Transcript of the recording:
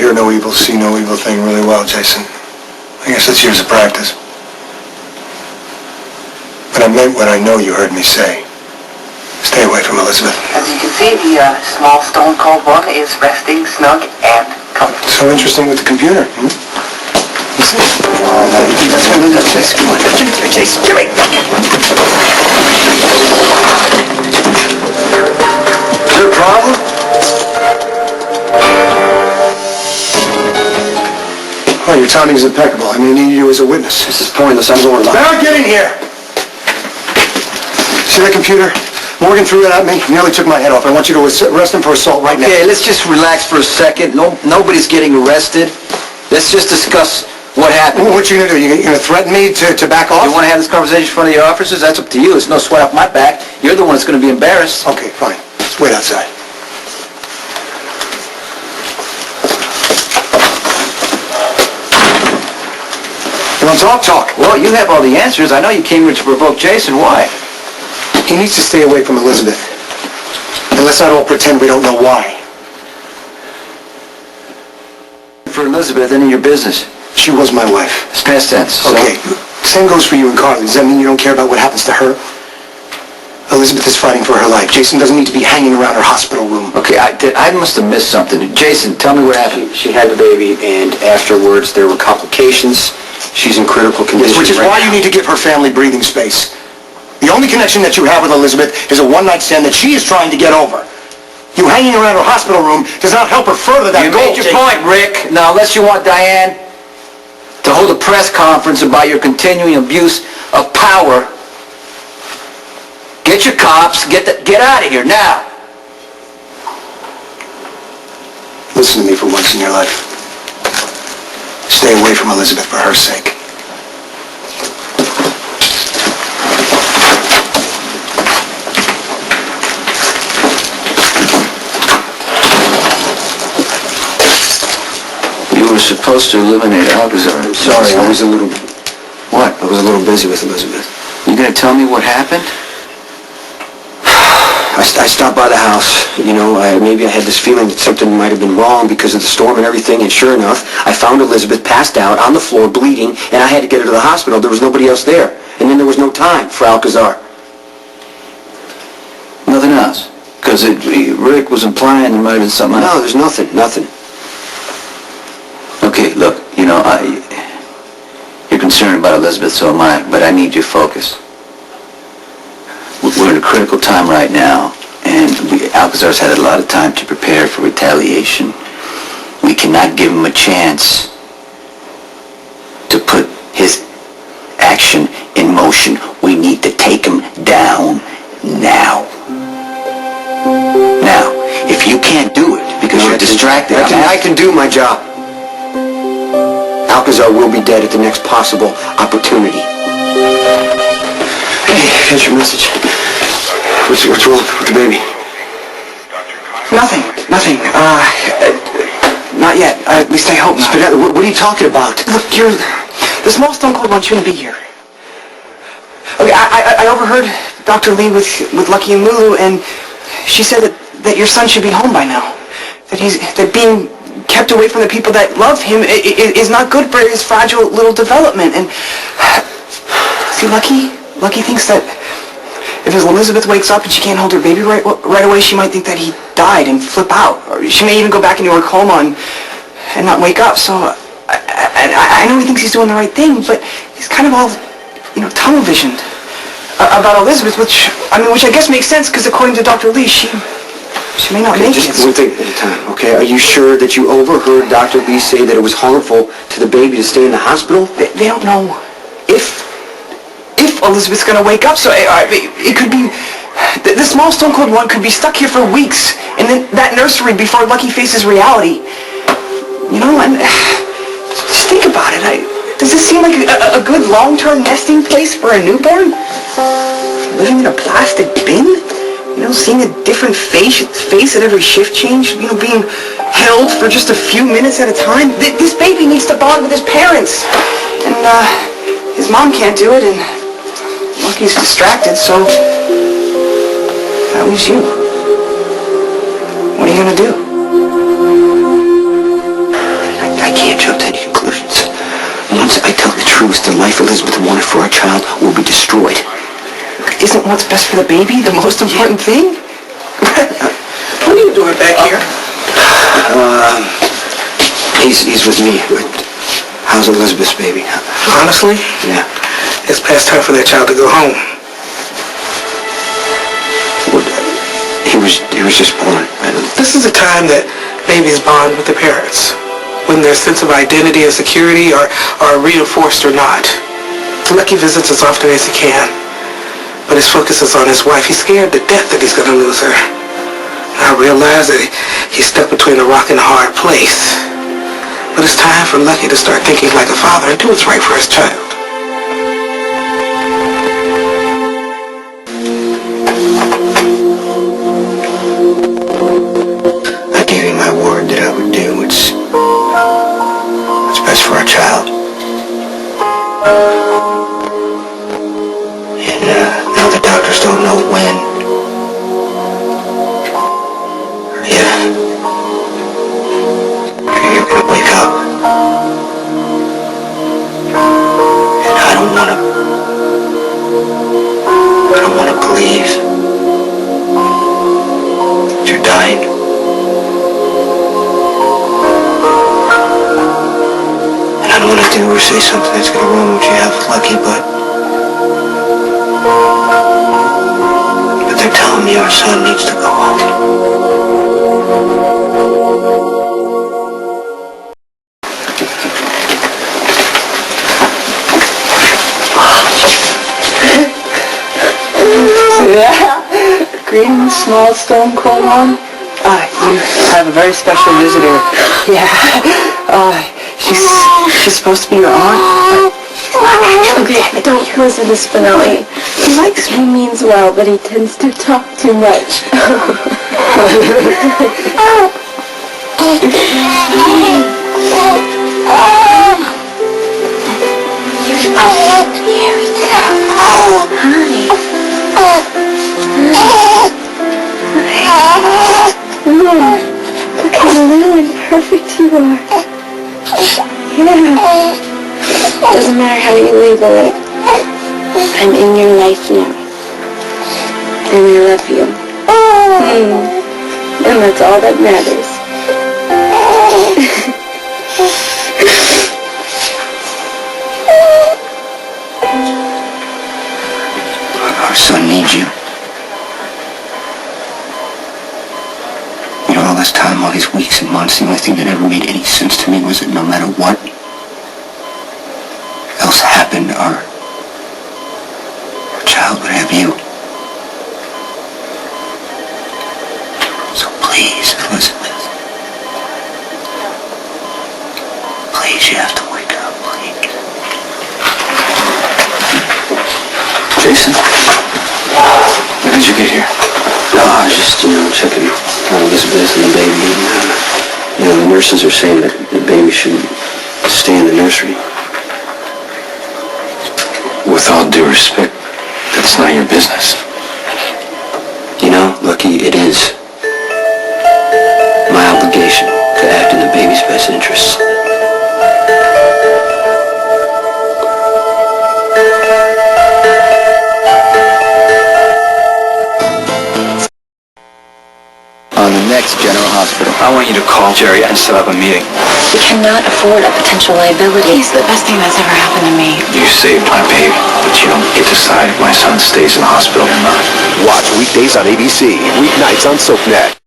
hear no evil, see no evil thing really well, Jason. I guess that's years of practice. But I meant what I know you heard me say. Stay away from Elizabeth. As you can see, the small Stone Cold One is resting snug and comfortable. So interesting with the computer, hmm? Let's see. That's what it is, Jason. Come on, Jason, give me. Is there a problem? Oh, your timing is impeccable. I mean, I need you as a witness. This is pointless. I'm going live. Now get in here! See that computer? Morgan threw it at me, nearly took my head off. I want you to arrest him for assault right now. Okay, let's just relax for a second. Nobody's getting arrested. Let's just discuss what happened. What you gonna do? You gonna threaten me to back off? You want to have this conversation in front of your officers? That's up to you. It's no sweat off my back. You're the one that's going to be embarrassed. Okay, fine. Let's wait outside. You want to talk? Talk. Well, you have all the answers. I know you came here to provoke Jason. Why? He needs to stay away from Elizabeth. And let's not all pretend we don't know why. For Elizabeth, any of your business. She was my wife. It's past tense. Okay. Same goes for you and Carly. Does that mean you don't care about what happens to her? Elizabeth is fighting for her life. Jason doesn't need to be hanging around her hospital room. Okay, I must have missed something. Jason, tell me what happened. She had the baby, and afterwards there were complications. She's in critical condition. Which is why you need to give her family breathing space. The only connection that you have with Elizabeth is a one-night stand that she is trying to get over. You hanging around her hospital room does not help her further that goal. You made your point, Rick. Now, unless you want Diane to hold a press conference about your continuing abuse of power, get your cops, get out of here now. Listen to me for once in your life. Stay away from Elizabeth for her sake. You were supposed to eliminate Alcazar. I'm sorry, I was a little... What? I was a little busy with Elizabeth. You gonna tell me what happened? I stopped by the house. You know, maybe I had this feeling that something might have been wrong because of the storm and everything, and sure enough, I found Elizabeth passed out on the floor, bleeding, and I had to get her to the hospital. There was nobody else there. And then there was no time for Alcazar. Nothing else? Because Rick was implying there might have been something else. No, there's nothing. Okay, look, you know, you're concerned about Elizabeth, so am I, but I need your focus. We're in a critical time right now, and Alcazar's had a lot of time to prepare for retaliation. We cannot give him a chance to put his action in motion. We need to take him down now. Now, if you can't do it because you're distracted, I can do my job. Alcazar will be dead at the next possible opportunity. Hey, here's your message. What's wrong with the baby? Nothing. Not yet. At least I hope not. What are you talking about? Look, the small Stone Cold One shouldn't be here. Okay, I overheard Dr. Lee with Lucky and Lulu, and she said that your son should be home by now. That being kept away from the people that love him is not good for his fragile little development. And see, Lucky thinks that if Elizabeth wakes up and she can't hold her baby right away, she might think that he died and flip out. Or she may even go back into her coma and not wake up. So I know he thinks he's doing the right thing, but he's kind of all, tunnel visioned about Elizabeth, which I guess makes sense because according to Dr. Lee, she may not make it. Just one thing at a time, okay? Are you sure that you overheard Dr. Lee say that it was harmful to the baby to stay in the hospital? They don't know if Elizabeth's gonna wake up, so it could be the small Stone Cold One could be stuck here for weeks, and then that nursery before Lucky faces reality. And just think about it. Does this seem like a good long-term nesting place for a newborn? Living in a plastic bin? Seeing a different face at every shift change, being held for just a few minutes at a time. This baby needs to bond with his parents, and his mom can't do it, and Lucky's distracted, so that leaves you. What are you gonna do? what's best for the baby, the most important thing? What are you doing back here? He's with me. How's Elizabeth's baby? Honestly, Yeah. it's past time for that child to go home. He was just born. This is a time that babies bond with their parents, when their sense of identity and security are reinforced or not. Lucky visits as often as he can, but his focus is on his wife. He's scared to death that he's going to lose her. I realize that he's stuck between a rock and a hard place. But it's time for Lucky to start thinking like a father and do what's right for his child. I gave you my word that I would do what's best for our child. And now the doctors don't know when or if you're gonna wake up. And I don't wanna believe that you're dying. And I don't want to do or say something that's going to ruin what you have with Lucky, but they're telling me our son needs to go home. Greetings, small stone cold one. You have a very special visitor. Yeah. She's supposed to be your aunt. Okay, don't listen to Spinelli. He likes me, means well, but he tends to talk too much. Look how little and perfect you are. Yeah. Doesn't matter how you label it. I'm in your life now. And I love you. And that's all that matters. Our son needs you. You know, all this time, all these weeks and months, the only thing that ever made any sense to me was that no matter what else happened, our child would have you. So please, Elizabeth. Please, you have to wake up, please. Jason? When did you get here? No, I was just, checking on Elizabeth and the baby. And, the nurses are saying that the baby should stay in the nursery. With all due respect, that's not your business. Lucky, it is my obligation to act in the baby's best interests. On the next General Hospital. I want you to call Jerry and set up a meeting. We cannot afford a potential liability. He's the best thing that's ever happened to me. You saved my baby, but you don't get to decide if my son stays in the hospital or not. Watch weekdays on ABC, weeknights on SoapNet.